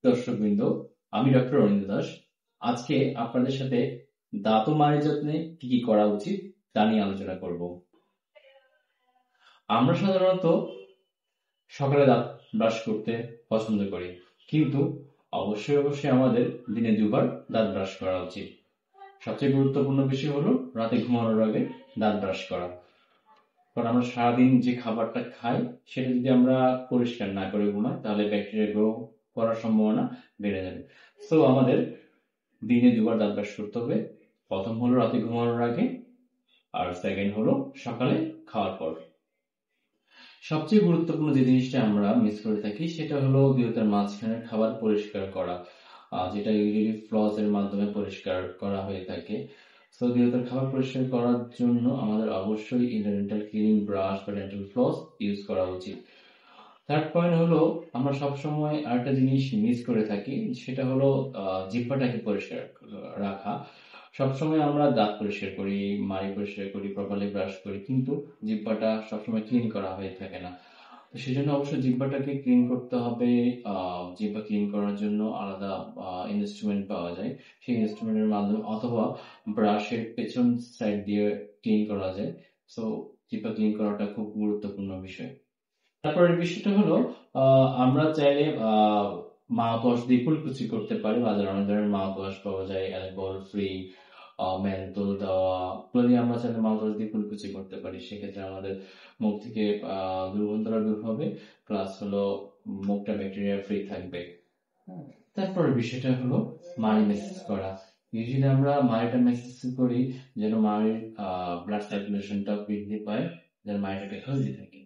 দর্শকবৃন্দ, আমি ডক্টর অনিন্দ্য দাস। আজকে আপনাদের সাথে দাঁত ও মাড়ি যত্নে কি কি করা উচিত তা নিয়ে আলোচনা করব। আমরা সাধারণত সকালে দাঁত ব্রাশ করতে পছন্দ করি, কিন্তু অবশ্যই আমাদের দিনে দুবার দাঁত ব্রাশ করা উচিত। সবচেয়ে গুরুত্বপূর্ণ বিষয় হলো রাতে ঘুমানোর আগে দাঁত ব্রাশ করা। কারণ আমরা সারাদিন যে খাবারটা খাই সেটা যদি আমরা পরিষ্কার না করে ঘুমাই, তাহলে ব্যাকটেরিয়া গ্রো করার সম্ভাবনা বেড়ে যাবে। সো আমাদের দিনে দুবার দাঁত ব্রাশ করতে হবে। প্রথম হলো রাতে ঘুমানোর আগে, আর সেকেন্ড হলো সকালে খাওয়ার পর। সবচেয়ে গুরুত্বপূর্ণ যে জিনিসটা আমরা মিস করে থাকি সেটা হলো দুইটার মাঝখানের খাবার পরিষ্কার করা, যেটা ইউজুয়ালি ফ্লস এর মাধ্যমে পরিষ্কার করা হয়ে থাকে। সো দুইটার খাবার পরিষ্কার করার জন্য আমাদের অবশ্যই ইন্টারডেন্টাল ক্লিনিং ব্রাশ বা ডেন্টাল ফ্লস ইউজ করা উচিত। থার্ড পয়েন্ট হলো আমরা সবসময় আরেকটা জিনিস মিস করে থাকি, সেটা হলো জিহ্বাটাকে পরিষ্কার রাখা। সবসময় আমরা দাঁত পরিষ্কার করি, মাড়ি পরিষ্কার করি, প্রপারলি ব্রাশ করি, কিন্তু জিহ্বাটা সবসময় ক্লিন করা হয়ে থাকে না। তো সেজন্য অবশ্যই জিহ্বাটাকে ক্লিন করতে হবে। জিহ্বা ক্লিন করার জন্য আলাদা ইনস্ট্রুমেন্ট পাওয়া যায়, সেই ইনস্ট্রুমেন্টের মাধ্যমে অথবা ব্রাশের পেছন সাইড দিয়ে ক্লিন করা যায়। সো জিহ্বা ক্লিন করাটা খুব গুরুত্বপূর্ণ বিষয়। তারপরের বিষয়টা হলো আমরা চাইলে মাউথওয়াশ দিয়ে কুলকুচি করতে পারি। বাজারে অনেক ধরনের মাউথওয়াশ পাওয়া যায়, অ্যালকোহল ফ্রি, মেন্থল দেওয়া। এগুলো দিয়ে আমরা চাইলে মাউথওয়াশ দিয়ে কুলকুচি করতে পারি। সেক্ষেত্রে আমাদের মুখ থেকে দুর্গন্ধটা দূর হবে, প্লাস হলো মুখটা ব্যাকটেরিয়া ফ্রি থাকবে। তারপরের বিষয়টা হলো মাড়ি ম্যাসেজ করা। ইউজুয়ালি আমরা মাড়িটা ম্যাসেজ করি যেন মাড়ির ব্লাড সার্কুলেশনটা বৃদ্ধি পায়, যেন মাড়িটা হেলদি থাকে।